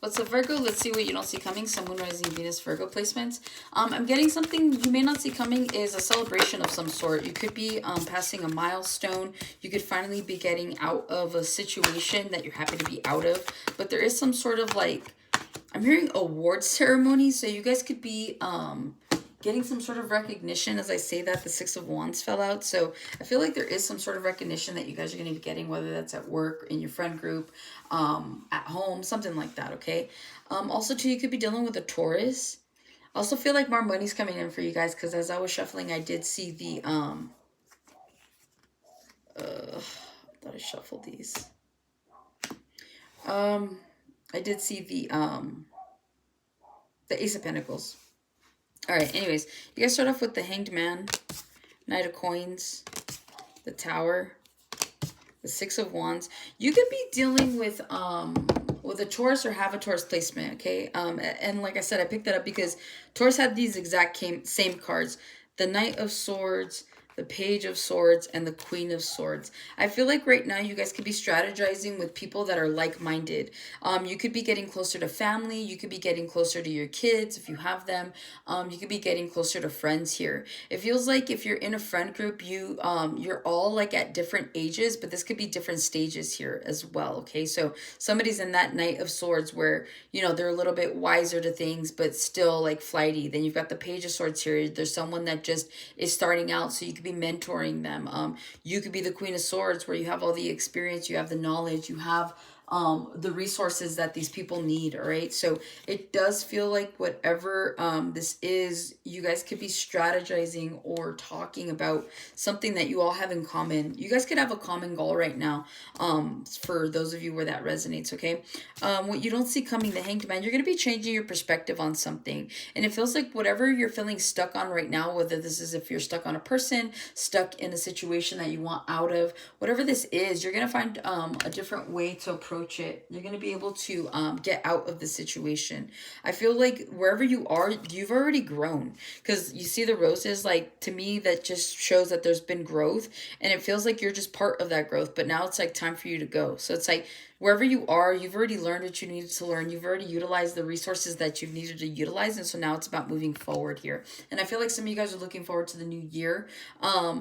What's a Virgo? Let's see what you don't see coming. Sun, Moon, Rising, Venus, Virgo placements. I'm getting something you may not see coming is a celebration of some sort. You could be passing a milestone. You could finally be getting out of a situation that you're happy to be out of. But there is some sort of like, I'm hearing award ceremony. So you guys could be getting some sort of recognition. As I say that, the Six of Wands fell out. So I feel like there is some sort of recognition that you guys are going to be getting, whether that's at work, in your friend group, at home, something like that, okay? Also, too, you could be dealing with a Taurus. I also feel like more money's coming in for you guys because as I was shuffling, I did see the, I thought I shuffled these. I did see the Ace of Pentacles. All right, anyways, you guys start off with the Hanged Man, Knight of Coins, the Tower, the Six of Wands. You could be dealing with a Taurus or have a Taurus placement, okay? And like I said, I picked that up because Taurus had these exact same cards. The Knight of Swords, the Page of Swords, and the Queen of Swords. I feel like right now you guys could be strategizing with people that are like-minded. You could be getting closer to family. You could be getting closer to your kids if you have them. You could be getting closer to friends here. It feels like if you're in a friend group, you're all like at different ages, but this could be different stages here as well, okay? So somebody's in that Knight of Swords where, you know, they're a little bit wiser to things, but still like flighty. Then you've got the Page of Swords here. There's someone that just is starting out, so you could be mentoring them. You could be the Queen of Swords where you have all the experience, you have the knowledge, you have the resources that these people need, all right? So it does feel like whatever this is, you guys could be strategizing or talking about something that you all have in common. You guys could have a common goal right now, for those of you where that resonates, okay? What you don't see coming, the Hanged Man, you're going to be changing your perspective on something. And it feels like whatever you're feeling stuck on right now, whether this is if you're stuck on a person, stuck in a situation that you want out of, whatever this is, you're going to find a different way to approach it. You're going to be able to get out of the situation. I feel like wherever you are, you've already grown, because you see the roses, like to me that just shows that there's been growth, and it feels like you're just part of that growth, but now it's like time for you to go. So it's like wherever you are, you've already learned what you needed to learn. You've already utilized the resources that you've needed to utilize, and so now it's about moving forward here. And I feel like some of you guys are looking forward to the new year,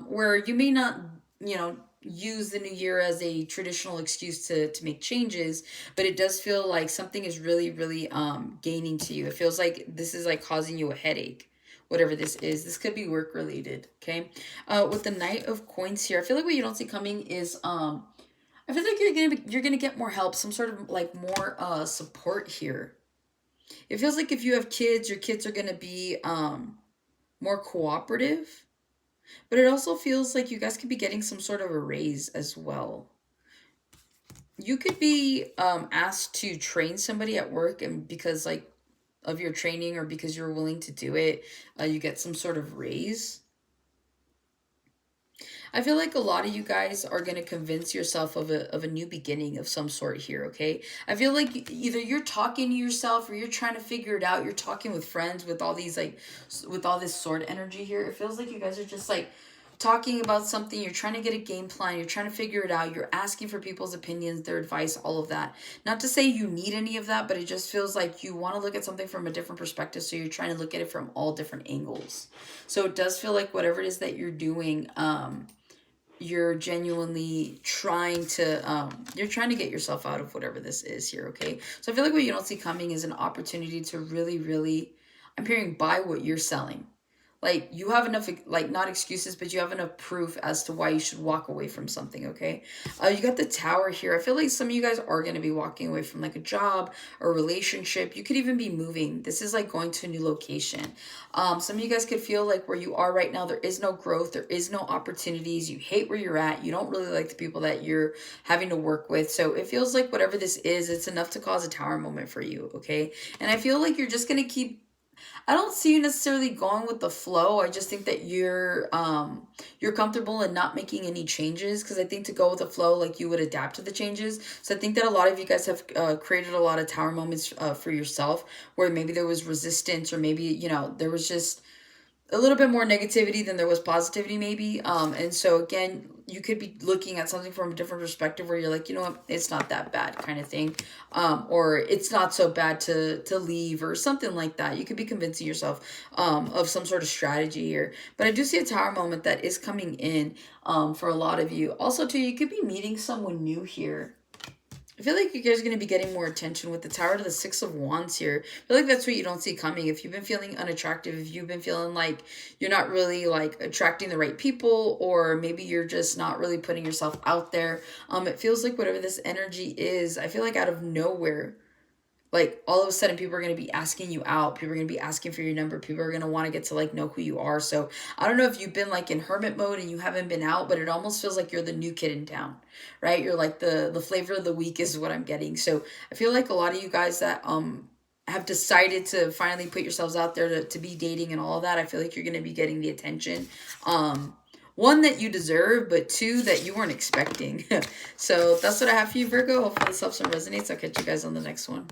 where you may not, you know, use the new year as a traditional excuse to make changes, but it does feel like something is really gaining to you. It feels like this is like causing you a headache, whatever this is. This could be work related, okay? With the Knight of Coins here, I feel like what you don't see coming is I feel like you're gonna get more help, some sort of like more support here. It feels like if you have kids, your kids are gonna be more cooperative. But it also feels like you guys could be getting some sort of a raise as well. You could be asked to train somebody at work, and because like of your training or because you're willing to do it, you get some sort of raise. I feel like a lot of you guys are going to convince yourself of a new beginning of some sort here, okay? I feel like either you're talking to yourself or you're trying to figure it out. You're talking with friends with all these like, with all this sword energy here. It feels like you guys are just like talking about something. You're trying to get a game plan. You're trying to figure it out. You're asking for people's opinions, their advice, all of that. Not to say you need any of that, but it just feels like you want to look at something from a different perspective. So you're trying to look at it from all different angles. So it does feel like whatever it is that you're doing, you're genuinely trying to get yourself out of whatever this is here, okay? So I feel like what you don't see coming is an opportunity to really, I'm hearing, buy what you're selling. Like, you have enough, like, not excuses, but you have enough proof as to why you should walk away from something, okay? You got the Tower here. I feel like some of you guys are going to be walking away from, like, a job or relationship. You could even be moving. This is, like, going to a new location. Some of you guys could feel like where you are right now, there is no growth. There is no opportunities. You hate where you're at. You don't really like the people that you're having to work with. So it feels like whatever this is, it's enough to cause a Tower moment for you, okay? And I feel like you're just going to keep, I don't see you necessarily going with the flow. I just think that you're comfortable in not making any changes, because I think to go with the flow, like, you would adapt to the changes. So I think that a lot of you guys have created a lot of Tower moments for yourself, where maybe there was resistance, or maybe, you know, there was just a little bit more negativity than there was positivity maybe. And so again, you could be looking at something from a different perspective where you're like, you know what, it's not that bad kind of thing. Or it's not so bad to leave or something like that. You could be convincing yourself of some sort of strategy here. But I do see a tower moment that is coming in for a lot of you. Also too, you could be meeting someone new here. I feel like you guys are going to be getting more attention with the Tower to the Six of Wands here. I feel like that's what you don't see coming. If you've been feeling unattractive, if you've been feeling like you're not really like attracting the right people, or maybe you're just not really putting yourself out there, it feels like whatever this energy is, I feel like out of nowhere, like all of a sudden people are going to be asking you out, people are going to be asking for your number, people are going to want to get to like know who you are. So I don't know if you've been like in hermit mode and you haven't been out, but it almost feels like you're the new kid in town, right? You're like the flavor of the week is what I'm getting. So I feel like a lot of you guys that have decided to finally put yourselves out there to be dating and all of that, I feel like you're going to be getting the attention, one that you deserve, but two that you weren't expecting. So that's what I have for you, Virgo. Hopefully this helps and resonates. I'll catch you guys on the next one.